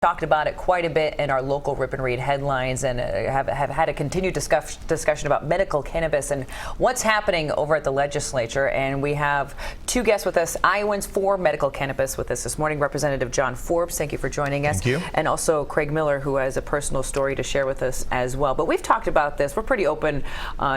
Talked about it quite a bit in our local Rip and Read headlines, and have had a continued discussion about medical cannabis and what's happening over at the legislature. And we have two guests with us, Iowans for medical cannabis, with us this morning. Representative John Forbes, thank you for joining us. Thank you. And also Craig Miller, who has a personal story to share with us as well. But we've talked about this. We're pretty open,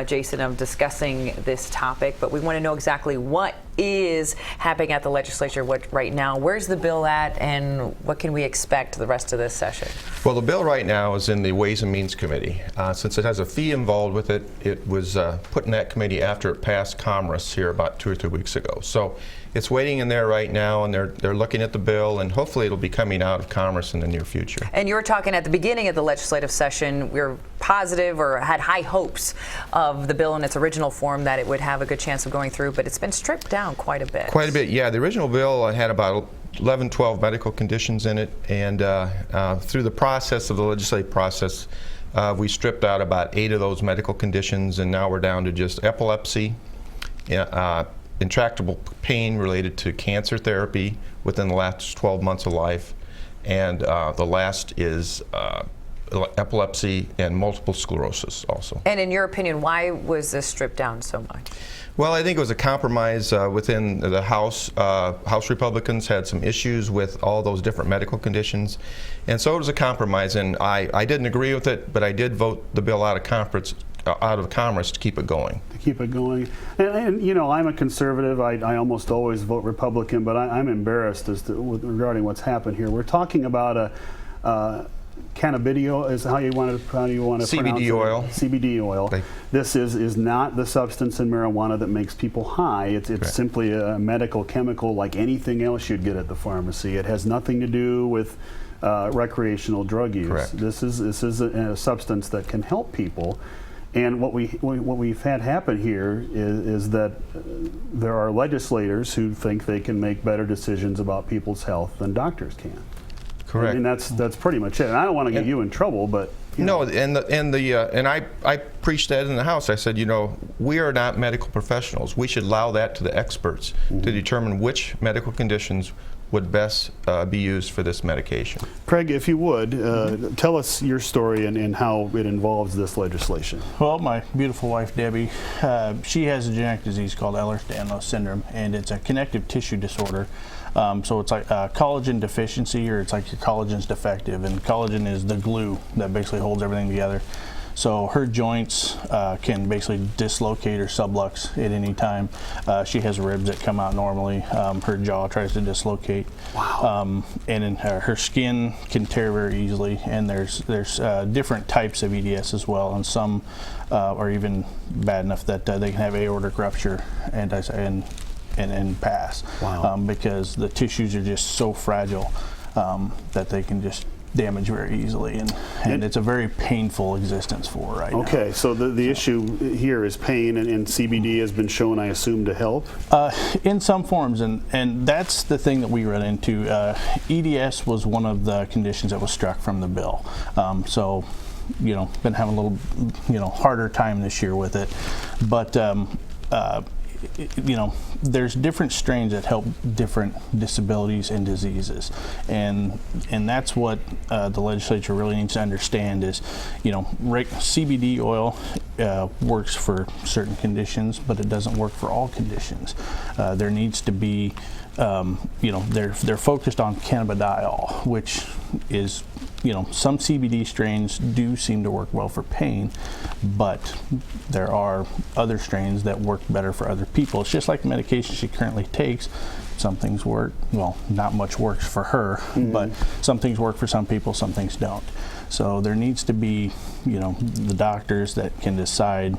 Jason, of discussing this topic, but we want to know exactly what is happening at the legislature right now. Where's the bill at, and what can we expect the rest of this session? Well, the bill right now is in the Ways and Means Committee. Since it has a fee involved with it, it was put in that committee after it passed Commerce here about 2 or 3 weeks ago. So it's waiting in there right now, and they're looking at the bill, and hopefully it'll be coming out of Commerce in the near future. And you were talking at the beginning of the legislative session, we were positive or had high hopes of the bill in its original form that it would have a good chance of going through, but it's been stripped down quite a bit. Quite a bit, yeah. The original bill had about 11, 12 medical conditions in it, and through the process of the legislative process, we stripped out about 8 of those medical conditions, and now we're down to just epilepsy, intractable pain related to cancer therapy within the last 12 months of life, and the last is epilepsy and multiple sclerosis also. And in your opinion, why was this stripped down so much? Well, I think it was a compromise within the House. House Republicans had some issues with all those different medical conditions, and so it was a compromise, and I didn't agree with it, but I did vote the bill out of Commerce to keep it going. To keep it going. And you know, I'm a conservative. I almost always vote Republican, but I'm embarrassed regarding what's happened here. We're talking about a cannabidiol is how you want to pronounce CBD oil. CBD oil. This is not the substance in marijuana that makes people high. It's simply a medical chemical like anything else you'd get at the pharmacy. It has nothing to do with recreational drug use. Correct. This is a substance that can help people. And what we've had happen here is that there are legislators who think they can make better decisions about people's health than doctors can. Correct. I mean, that's pretty much it. And I don't want to get you in trouble, but no. And I preached that in the House. I said, you know, we are not medical professionals. We should allow that to the experts to determine which medical conditions would best be used for this medication. Craig, if you would, tell us your story and how it involves this legislation. Well, my beautiful wife, Debbie, she has a genetic disease called Ehlers-Danlos syndrome, and it's a connective tissue disorder. So it's like collagen deficiency, or it's like your collagen's defective, and collagen is the glue that basically holds everything together. So her joints can basically dislocate or sublux at any time. She has ribs that come out normally. Her jaw tries to dislocate. Wow. And then her skin can tear very easily. And there's different types of EDS as well, and some are even bad enough that they can have aortic rupture and pass. Wow. Because the tissues are just so fragile that they can just damage very easily, and it's a very painful existence for her right now. Okay, so the issue here is pain, and CBD has been shown, I assume, to help? In some forms, and that's the thing that we run into. EDS was one of the conditions that was struck from the bill. So, you know, been having a little, harder time this year with it, but you know, there's different strains that help different disabilities and diseases, and that's what the legislature really needs to understand is, CBD oil works for certain conditions, but it doesn't work for all conditions. There needs to be, they're focused on cannabidiol, which is, some CBD strains do seem to work well for pain, but there are other strains that work better for other people. It's just like the medication she currently takes. Some things work, well, not much works for her, but some things work for some people, some things don't. So there needs to be, the doctors that can decide,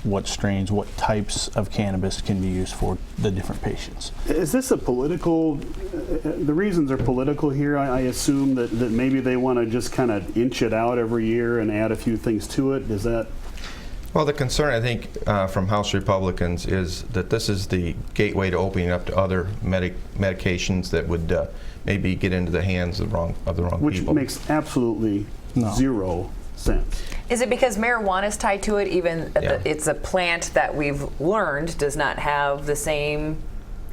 what strains, what types of cannabis can be used for the different patients. Is this a political, the reasons are political here? I assume that maybe they want to just kind of inch it out every year and add a few things to it. Is that? Well, the concern, I think, from House Republicans is that this is the gateway to opening up to other medications that would maybe get into the hands of the wrong people. Which makes absolutely zero sense. Is it because marijuana is tied to it? Even it's a plant that we've learned does not have the same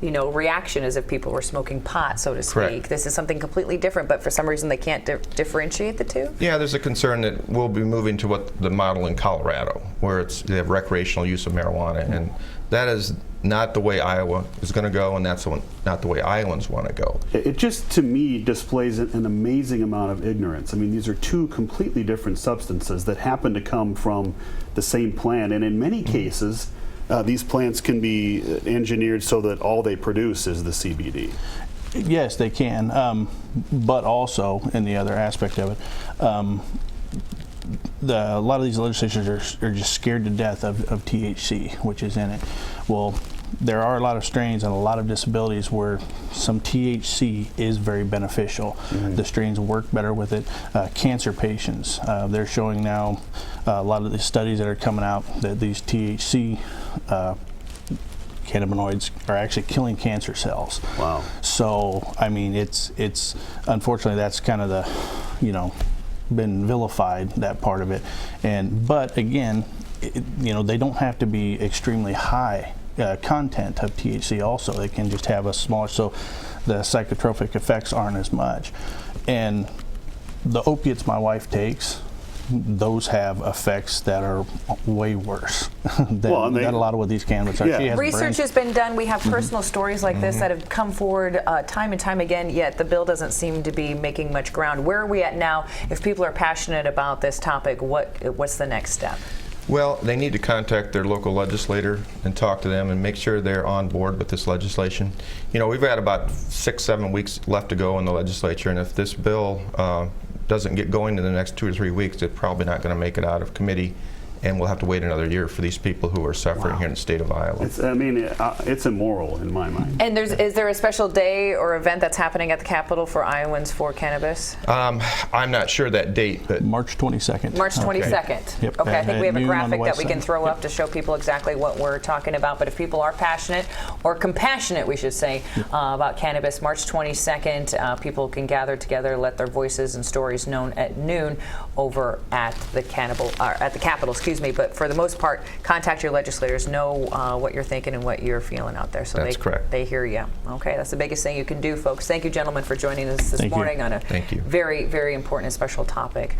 reaction as if people were smoking pot, so to speak. Correct. This is something completely different, but for some reason they can't differentiate the two? Yeah, there's a concern that we'll be moving to what the model in Colorado, where they have recreational use of marijuana, and that is not the way Iowa is going to go, and that's not the way Iowans want to go. It just, to me, displays an amazing amount of ignorance. I mean, these are two completely different substances that happen to come from the same plant, and in many cases, these plants can be engineered so that all they produce is the CBD. Yes, they can, but also, in the other aspect of it, a lot of these legislators are just scared to death of THC, which is in it. Well, there are a lot of strains and a lot of disabilities where some THC is very beneficial. The strains work better with it. Cancer patients, they're showing now a lot of the studies that are coming out that these THC cannabinoids are actually killing cancer cells. Wow. So, I mean, it's unfortunately that's kind of the, been vilified, that part of it. But again, they don't have to be extremely high content of THC also. They can just have a smaller, so the psychotropic effects aren't as much. And the opiates my wife takes, those have effects that are way worse than a lot of what these cannabis are. Yeah. Research has been done. We have personal stories like this that have come forward time and time again, yet the bill doesn't seem to be making much ground. Where are we at now? If people are passionate about this topic, what's the next step? Well, they need to contact their local legislator and talk to them and make sure they're on board with this legislation. We've got about 6-7 weeks left to go in the legislature, and if this bill doesn't get going in the next 2 or 3 weeks, it's probably not going to make it out of committee, and we'll have to wait another year for these people who are suffering here in the state of Iowa. It's immoral in my mind. And is there a special day or event that's happening at the Capitol for Iowans for cannabis? I'm not sure that date, but March 22nd. March 22nd. Yep. Okay, I think we have a At noon on the graphic that we west can side. throw up to show people exactly what we're talking about. But if people are passionate or compassionate, we should say, about cannabis, March 22nd, people can gather together, let their voices and stories known at noon over at the Capitol, excuse me. But for the most part, contact your legislators, know what you're thinking and what you're feeling out there. So That's correct. They hear you. Okay, that's the biggest thing you can do, folks. Thank you, gentlemen, for joining us this Thank you. morning on a Thank you. very, very important and special topic.